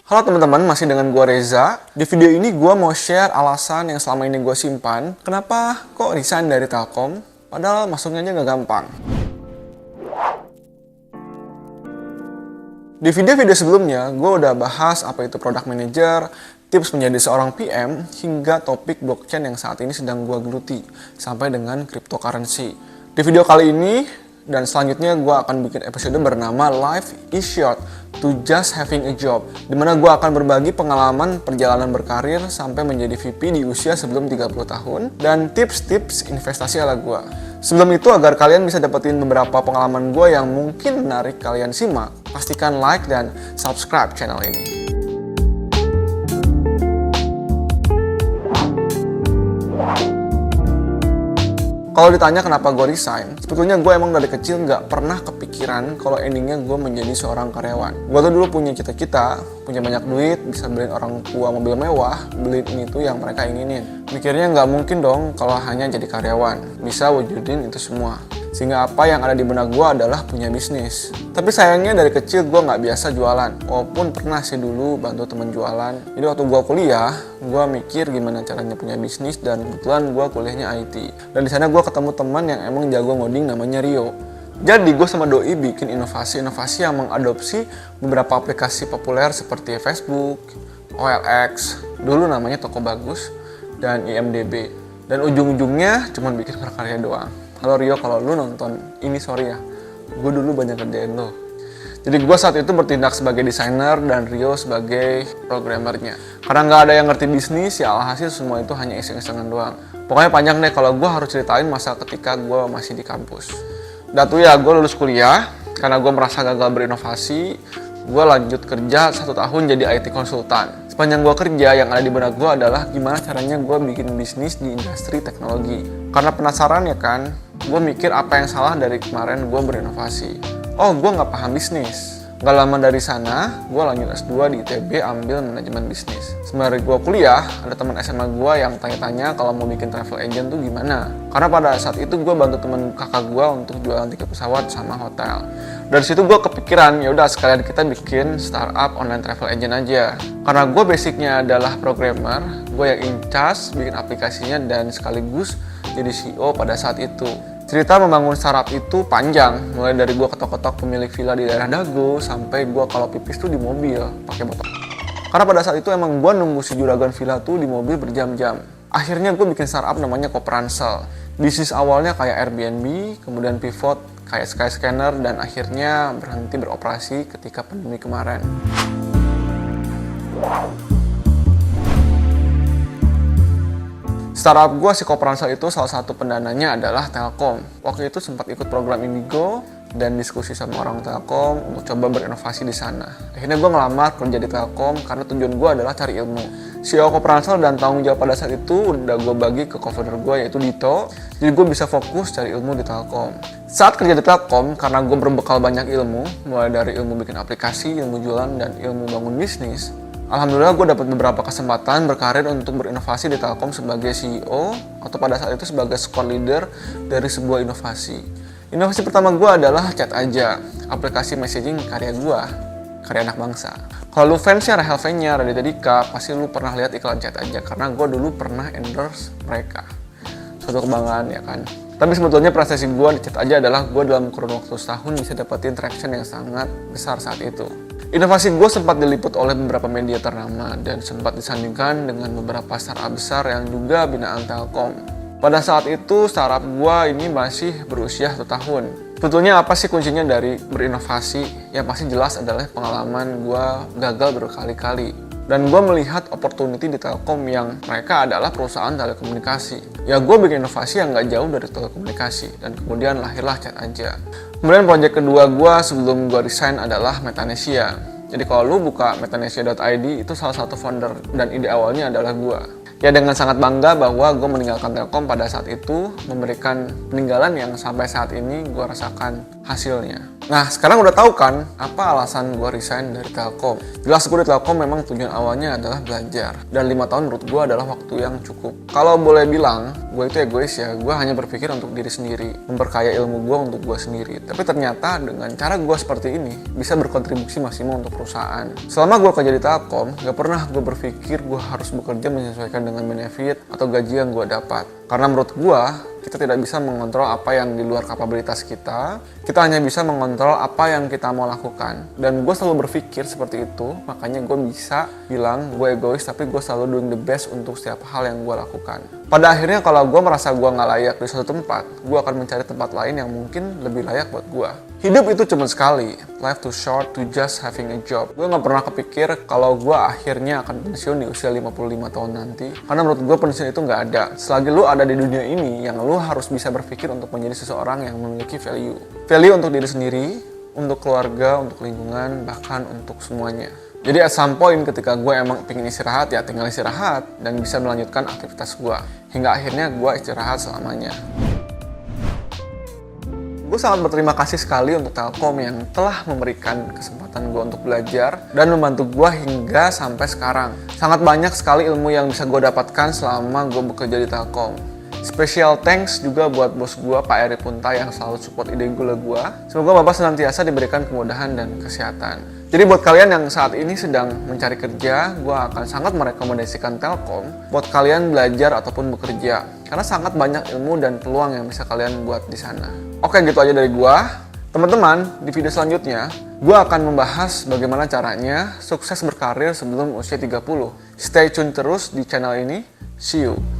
Halo teman-teman, masih dengan gua Reza. Di video ini gua mau share alasan yang selama ini gua simpan. Kenapa kok resign dari Telkom? Padahal masuknya aja nggak gampang. Di video-video sebelumnya, gua udah bahas apa itu product manager, tips menjadi seorang PM, hingga topik blockchain yang saat ini sedang gua geluti, sampai dengan cryptocurrency. Di video kali ini dan selanjutnya gue akan bikin episode bernama Life is Short to Just Having a Job, dimana gue akan berbagi pengalaman perjalanan berkarir sampai menjadi VP di usia sebelum 30 tahun dan tips-tips investasi ala gue. Sebelum itu, agar kalian bisa dapetin beberapa pengalaman gue yang mungkin menarik kalian simak, pastikan like dan subscribe channel ini. Kalau ditanya kenapa gue resign, sebetulnya gue emang dari kecil nggak pernah kepikiran kalau endingnya gue menjadi seorang karyawan. Gue tuh dulu punya cita-cita, punya banyak duit, bisa beliin orang tua mobil mewah, beliin ini tuh yang mereka inginin. Mikirnya nggak mungkin dong kalau hanya jadi karyawan, bisa wujudin itu semua. Sehingga apa yang ada di benak gue adalah punya bisnis. Tapi sayangnya dari kecil gue nggak biasa jualan, walaupun pernah sih dulu bantu temen jualan. Jadi waktu gue kuliah, gue mikir gimana caranya punya bisnis, dan kebetulan gue kuliahnya IT. Dan di sana gue ketemu teman yang emang jago ngoding namanya Rio. Jadi gue sama Doi bikin inovasi-inovasi yang mengadopsi beberapa aplikasi populer seperti Facebook, OLX, dulu namanya Toko Bagus, dan IMDb. Dan ujung-ujungnya cuma bikin prakarya doang. Halo Rio, kalau lu nonton ini sorry ya, gue dulu banyak kerjain lo. Jadi gue saat itu bertindak sebagai desainer dan Rio sebagai programmernya. Karena nggak ada yang ngerti bisnis, ya alhasil semua itu hanya iseng-isengan doang. Pokoknya panjang deh kalau gue harus ceritain masa ketika gue masih di kampus. Dan tuh ya, gue lulus kuliah, karena gue merasa gagal berinovasi, gue lanjut kerja 1 tahun jadi IT konsultan. Sepanjang gue kerja, yang ada di benak gue adalah gimana caranya gue bikin bisnis di industri teknologi. Karena penasaran ya kan, gue mikir apa yang salah dari kemarin gue berinovasi. Oh, gue nggak paham bisnis. Gak lama dari sana, gue lanjut S2 di ITB ambil manajemen bisnis. Sebenarnya gue kuliah, ada teman SMA gue yang tanya-tanya kalau mau bikin travel agent tuh gimana. Karena pada saat itu gue bantu temen kakak gue untuk jualan tiket pesawat sama hotel. Dari situ gue kepikiran, ya udah sekalian kita bikin startup online travel agent aja. Karena gue basicnya adalah programmer, gue yang in charge bikin aplikasinya dan sekaligus jadi CEO pada saat itu. Cerita membangun startup itu panjang, mulai dari gue ketok-ketok pemilik villa di daerah Dago, sampai gue kalau pipis tuh di mobil, pakai botol. Karena pada saat itu emang gue nunggu si juragan villa tuh di mobil berjam-jam. Akhirnya gue bikin startup namanya Kopransel. Bisnis awalnya kayak Airbnb, kemudian pivot kayak Skyscanner, dan akhirnya berhenti beroperasi ketika pandemi kemarin. Startup gue si Kopransel itu salah satu pendananya adalah Telkom. Waktu itu sempat ikut program Indigo dan diskusi sama orang Telkom untuk coba berinovasi di sana. Akhirnya gue ngelamar kerja di Telkom karena tujuan gue adalah cari ilmu. CEO Kopransel dan tanggung jawab pada saat itu udah gue bagi ke co-founder gue yaitu Dito. Jadi gue bisa fokus cari ilmu di Telkom. Saat kerja di Telkom, karena gue berbekal banyak ilmu, mulai dari ilmu bikin aplikasi, ilmu jualan, dan ilmu bangun bisnis, alhamdulillah gue dapat beberapa kesempatan berkarir untuk berinovasi di Telkom sebagai CEO atau pada saat itu sebagai squad leader dari sebuah inovasi. Inovasi pertama gue adalah Chat Aja, aplikasi messaging karya gue, karya anak bangsa. Kalau lu fansnya Rahel Fenya, Raditya Dika, pasti lu pernah lihat iklan Chat Aja karena gue dulu pernah endorse mereka. Suatu kebanggaan ya kan. Tapi sebetulnya prestasi gue di Chat Aja adalah gue dalam kurun waktu setahun bisa dapetin traction yang sangat besar saat itu. Inovasi gue sempat diliput oleh beberapa media ternama dan sempat disandingkan dengan beberapa startup besar yang juga binaan Telkom. Pada saat itu startup gue ini masih berusia 1 tahun. Sebetulnya apa sih kuncinya dari berinovasi? Yang pasti jelas adalah pengalaman gue gagal berkali-kali. Dan gue melihat opportunity di Telkom yang mereka adalah perusahaan telekomunikasi. Ya gue bikin inovasi yang gak jauh dari telekomunikasi. Dan kemudian lahirlah Chat Aja. Kemudian proyek kedua gue sebelum gue resign adalah Metanesia. Jadi kalau lu buka metanesia.id itu salah satu founder dan ide awalnya adalah gue. Ya dengan sangat bangga bahwa gue meninggalkan Telkom pada saat itu, memberikan peninggalan yang sampai saat ini gue rasakan hasilnya. Nah sekarang udah tahu kan apa alasan gue resign dari Telkom. Jelas gue di Telkom memang tujuan awalnya adalah belajar. Dan 5 tahun menurut gue adalah waktu yang cukup. Kalau boleh bilang, gue gue itu egois ya, gue hanya berpikir untuk diri sendiri, memperkaya ilmu gue untuk gue sendiri. Tapi ternyata dengan cara gue seperti ini bisa berkontribusi maksimal untuk perusahaan. Selama gue kerja di Telkom, gak pernah gue berpikir gue harus bekerja menyesuaikan dengan benefit atau gaji yang gue dapat. Karena menurut gue, kita tidak bisa mengontrol apa yang di luar kapabilitas kita. Kita hanya bisa mengontrol apa yang kita mau lakukan. Dan gue selalu berpikir seperti itu, makanya gue bisa bilang gue egois, tapi gue selalu doing the best untuk setiap hal yang gue lakukan. Pada akhirnya kalau gue merasa gue nggak layak di suatu tempat, gue akan mencari tempat lain yang mungkin lebih layak buat gue. Hidup itu cuma sekali, life too short to just having a job. Gue gak pernah kepikir kalau gue akhirnya akan pensiun di usia 55 tahun nanti. Karena menurut gue pensiun itu gak ada. Selagi lu ada di dunia ini, yang lu harus bisa berpikir untuk menjadi seseorang yang memiliki value. Value untuk diri sendiri, untuk keluarga, untuk lingkungan, bahkan untuk semuanya. Jadi at some point ketika gue emang pengen istirahat, ya tinggal istirahat dan bisa melanjutkan aktivitas gue. Hingga akhirnya gue istirahat selamanya. Gue sangat berterima kasih sekali untuk Telkom yang telah memberikan kesempatan gue untuk belajar dan membantu gue hingga sampai sekarang. Sangat banyak sekali ilmu yang bisa gue dapatkan selama gue bekerja di Telkom. Special thanks juga buat bos gue, Pak Eri Punta, yang selalu support ide gue. Semoga Bapak senantiasa diberikan kemudahan dan kesehatan. Jadi buat kalian yang saat ini sedang mencari kerja, gue akan sangat merekomendasikan Telkom buat kalian belajar ataupun bekerja. Karena sangat banyak ilmu dan peluang yang bisa kalian buat di sana. Oke, gitu aja dari gue. Teman-teman, di video selanjutnya, gue akan membahas bagaimana caranya sukses berkarir sebelum usia 30. Stay tune terus di channel ini. See you!